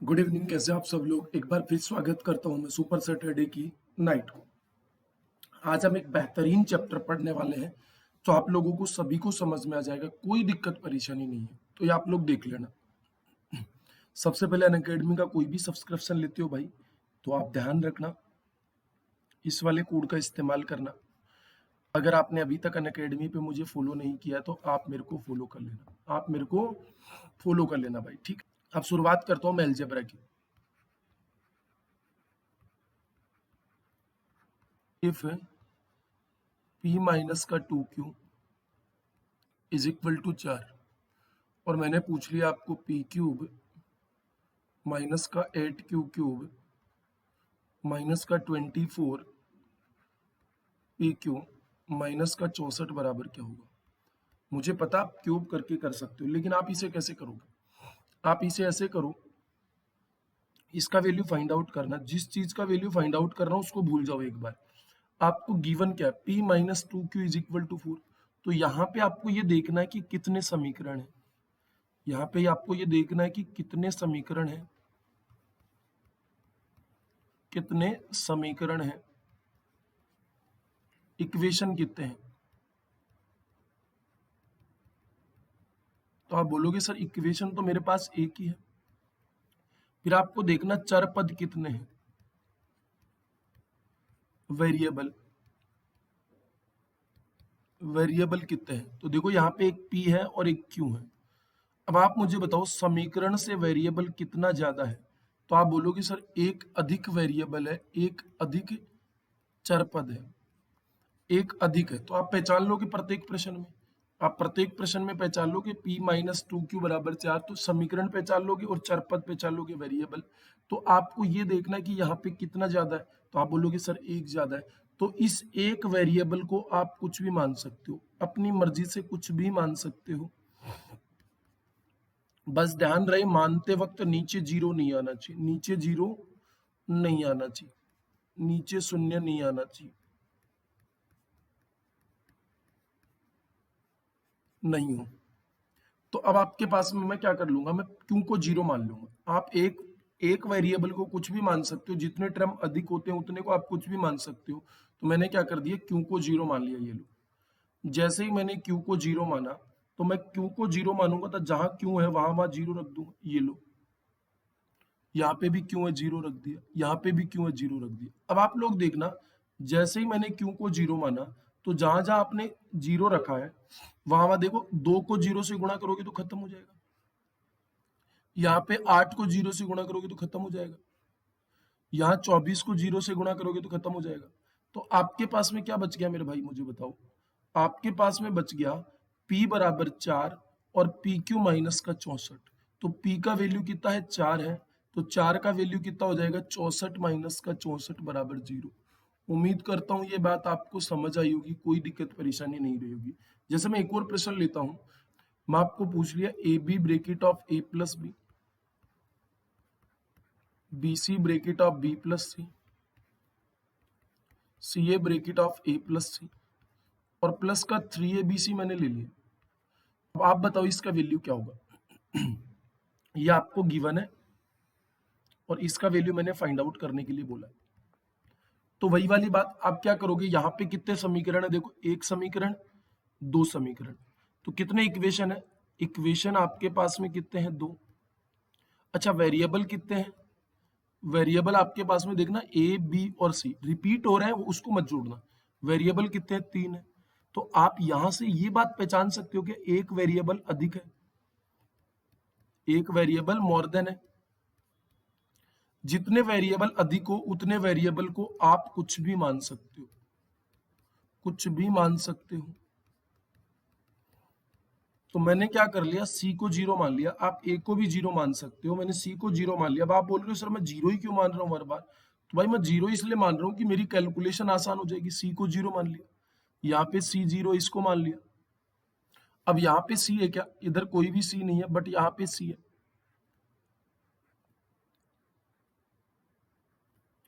Good evening. कैसे आप सब लोग? एक बार फिर स्वागत करता हूं मैं सुपर सैटरडे की नाइट को। आज हम एक बेहतरीन चैप्टर पढ़ने वाले हैं तो आप लोगों को सभी को समझ में आ जाएगा, कोई दिक्कत परेशानी नहीं है। तो ये आप लोग देख लेना। सबसे पहले अनअकैडमी का कोई भी सब्सक्रिप्शन लेते हो भाई, तो आप ध्यान रखना इस वाले कोड का इस्तेमाल करना। अगर आपने अभी तक अनअकैडमी पे मुझे फॉलो नहीं किया तो आप मेरे को फॉलो कर लेना, आप मेरे को फॉलो कर लेना भाई, ठीक। अब शुरुआत करता हूँ मैं अलजेब्रा की। इफ p माइनस का 2q इज इक्वल टू 4 और मैंने पूछ लिया आपको p क्यूब माइनस का 8q क्यूब माइनस का 24 p क्यूब माइनस का 64 बराबर क्या होगा। मुझे पता आप क्यूब करके कर सकते हो, लेकिन आप इसे कैसे करोगे? आप इसे ऐसे करो, इसका वैल्यू फाइंड आउट करना। जिस चीज का वैल्यू फाइंड आउट कर रहा हूं उसको भूल जाओ एक बार। आपको गिवन क्या है? p minus 2q is equal to 4। तो यहाँ पे आपको ये देखना है कि कितने समीकरण है। यहाँ पे आपको ये देखना है कि कितने समीकरण है, कितने समीकरण है, इक्वेशन कितने हैं। तो आप बोलोगे सर इक्वेशन तो मेरे पास एक ही है। फिर आपको देखना चर पद कितने हैं, वेरिएबल, वेरिएबल कितने हैं। तो देखो यहाँ पे एक p है और एक q है। अब आप मुझे बताओ समीकरण से वेरिएबल कितना ज्यादा है। तो आप बोलोगे सर एक अधिक वेरिएबल है, एक अधिक चर पद है, एक अधिक है। तो आप पहचान लोगे प्रत्येक प्रश्न में, आप प्रत्येक प्रश्न में पहचान लोगे p माइनस 2q बराबर 4। तो समीकरण पहचान लोगे और चर पद पहचान लोगे, वेरिएबल। तो आपको ये देखना है कि यहाँ पे कितना ज्यादा है। तो आप बोलोगे सर एक ज्यादा है। तो इस एक वेरिएबल को आप कुछ भी मान सकते हो, अपनी मर्जी से कुछ भी मान सकते हो। बस ध्यान रहे मानते वक्त नीचे जीरो नहीं आना चाहिए, नीचे जीरो नहीं आना चाहिए, नीचे शून्य नहीं आना चाहिए, नहीं हो। तो अब आपके पास में मैं क्या कर लूंगा, मैं क्यू को जीरो मान लूंगा। आप एक एक वेरिएबल को कुछ भी मान सकते हो, जितने टर्म अधिक होते हैं उतने को आप कुछ भी मान सकते हो। तो मैंने क्या कर दिया, क्यू को जीरो मान लिया। ये लो, जैसे ही मैंने क्यू को जीरो माना तो मैं क्यू को जीरो मानूंगा तो जहां क्यू है वहां वहां जीरो रख दूंगा। ये लो, यहाँ पे भी क्यू है जीरो रख दिया, यहाँ पे भी क्यू है जीरो रख दिया। अब आप लोग देखना, जैसे ही मैंने क्यू को जीरो माना तो जहां जहां आपने जीरो रखा है वहां वहां देखो, दो को जीरो से गुणा करोगे तो खत्म हो जाएगा। यहाँ पे 8 को जीरो से गुणा करोगे तो खत्म हो जाएगा। यहाँ 24 को जीरो से गुणा करोगे तो खत्म हो जाएगा। तो आपके पास में क्या बच गया मेरे भाई, मुझे बताओ। आपके पास में बच गया p बराबर 4 और पी क्यू माइनस का 64। तो p का वैल्यू कितना है, 4 है। तो 4 का वैल्यू कितना हो जाएगा, 64 माइनस का 64 बराबर 0। उम्मीद करता हूं ये बात आपको समझ आई होगी, कोई दिक्कत परेशानी नहीं रही होगी। जैसे मैं एक और प्रश्न लेता हूं, मैं आपको पूछ लिया A B bracket of A plus B, B C bracket of B plus C, C A bracket of A plus C और प्लस का 3abc मैंने ले लिया। अब आप बताओ इसका वैल्यू क्या होगा। ये आपको गिवन है और इसका वैल्यू मैंने फाइंड आउट करने के लिए बोला। तो वही वाली बात, आप क्या करोगे, यहाँ पे कितने समीकरण है देखो, एक समीकरण, दो समीकरण। तो कितने इक्वेशन है, इक्वेशन आपके पास में कितने हैं, दो। अच्छा वेरिएबल कितने हैं, वेरिएबल आपके पास में देखना ए बी और सी रिपीट हो रहे हैं, उसको मत जोड़ना। वेरिएबल कितने हैं, तीन है। तो आप यहां से ये बात पहचान सकते हो कि एक वेरिएबल अधिक है, एक वेरिएबल मोर देन है। जितने वेरिएबल अधिक हो उतने वेरिएबल को आप कुछ भी मान सकते हो, कुछ भी मान सकते हो। तो मैंने क्या कर लिया, सी को जीरो मान लिया। आप ए को भी जीरो मान सकते हो, मैंने सी को जीरो मान लिया। अब आप बोल रहे हो सर मैं जीरो ही क्यों मान रहा हूँ हर बार। तो भाई मैं जीरो इसलिए मान रहा हूँ कि मेरी कैलकुलेशन आसान हो जाएगी। सी को जीरो मान लिया, यहाँ पे सी जीरो, इसको मान लिया। अब यहाँ पे सी है क्या, इधर कोई भी सी नहीं है, बट यहाँ पे सी है,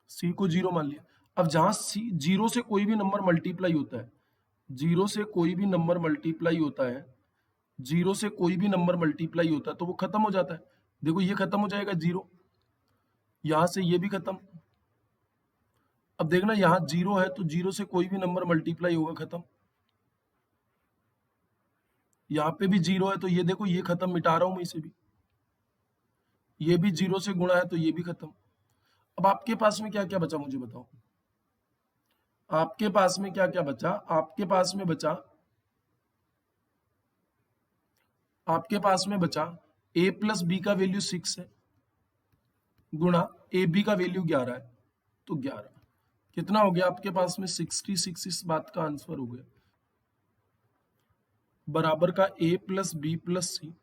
सी को जीरो मान लिया। अब जहां सी जीरो से कोई भी नंबर मल्टीप्लाई होता है, जीरो से कोई भी नंबर मल्टीप्लाई होता है, जीरो से कोई भी नंबर मल्टीप्लाई होता है तो वो खत्म हो जाता है। देखो ये खत्म हो जाएगा जीरो, यहां से ये भी खत्म। अब देखना यहाँ 0 है तो 0 से कोई भी नंबर मल्टीप्लाई होगा, खत्म। यहाँ पे भी 0 है तो ये देखो ये खत्म, मिटा रहा हूं मैं इसे भी। ये भी 0 से गुणा है तो ये भी खत्म। अब आपके पास में क्या क्या बचा मुझे बताओ। आपके पास में क्या क्या बचा? आपके पास में बचा a प्लस बी का वैल्यू 6 है, गुणा ए बी का वैल्यू 11 है, तो 11 कितना हो गया आपके पास में? 66। इस बात का आंसर हो गया बराबर का a plus B plus C.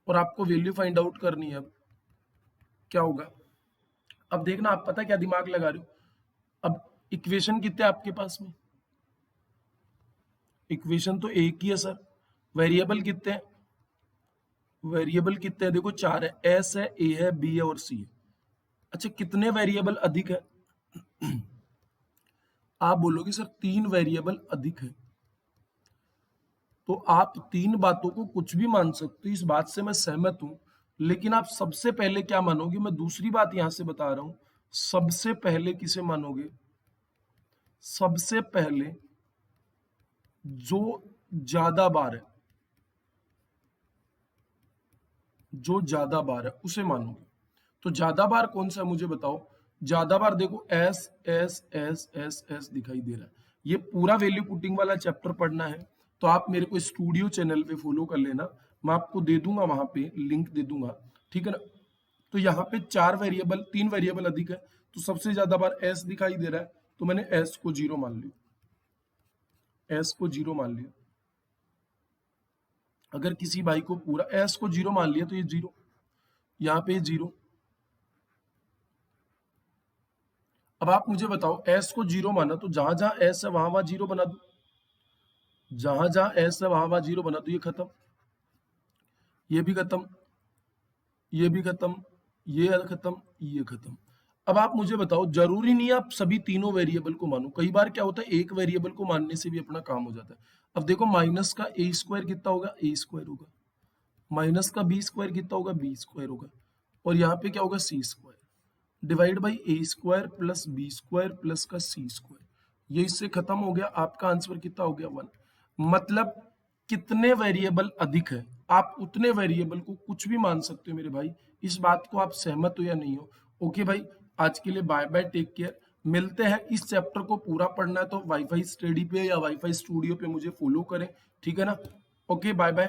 और आपको वैल्यू फाइंड आउट करनी है। अब क्या होगा? अब देखना, आप पता क्या दिमाग लगा रहे हो। अब इक्वेशन कितने आपके पास में? इक्वेशन तो एक ही है सर। वेरिएबल कितने हैं? वेरिएबल कितने हैं? देखो 4 है, एस है, ए है, बी है और सी है। अच्छा, कितने वेरिएबल अधिक है? आप बोलोगे सर 3 वेरिएबल अधिक है। तो आप 3 बातों को कुछ भी मान सकते हो, इस बात से मैं सहमत हूं। लेकिन आप सबसे पहले क्या मानोगे? मैं दूसरी बात यहां से बता रहा हूं। सबसे पहले किसे मानोगे? सबसे पहले जो ज्यादा बार है, जो ज्यादा बार है उसे मानोगे। तो ज्यादा बार कौन सा है मुझे बताओ। ज्यादा बार देखो S S S S S दिखाई दे रहा है। ये पूरा वैल्यू पुटिंग वाला चैप्टर पढ़ना है तो आप मेरे को स्टूडियो चैनल पे फॉलो कर लेना। मैं आपको दे दूंगा, वहां पे लिंक दे दूंगा, ठीक है ना। तो यहाँ पे 3 वेरिएबल अधिक है, तो सबसे ज्यादा बार एस दिखाई दे रहा है, तो मैंने एस को 0 मान लिया। एस को 0 मान लिया। अगर किसी भाई को पूरा एस को 0 मान लिया तो ये 0, यहाँ पे 0। अब आप मुझे बताओ, एस को 0 माना तो जहां जहां एस है वहां वहां 0 बना दो। जहां जहां एस है वहां वहां 0 बना दो। ये खत्म, ये भी खत्म, ये भी खत्म, ये खत्म, ये खत्म। अब आप मुझे बताओ, जरूरी नहीं है आप सभी तीनों वेरिएबल को मानो। कई बार क्या होता है, एक वेरिएबल को मानने से भी अपना काम हो जाता है। अब देखो, माइनस का ए स्क्वायर कितना होगा? ए स्क्वायर होगा। माइनस का बी स्क्वायर कितना होगा? बी स्क्वायर होगा। और यहाँ पे क्या होगा? C square divide by A square plus B square plus का सी स्क्वायर। ये इससे खत्म हो गया। आपका आंसर कितना हो गया? 1। मतलब कितने वेरिएबल अधिक है, आप उतने वेरिएबल को कुछ भी मान सकते हो मेरे भाई। इस बात को आप सहमत हो या नहीं हो? ओके भाई, आज के लिए बाय बाय, टेक केयर। मिलते हैं। इस चैप्टर को पूरा पढ़ना है तो वाईफाई स्टडी पे या वाईफाई स्टूडियो पे मुझे फॉलो करें, ठीक है ना। Okay, bye bye.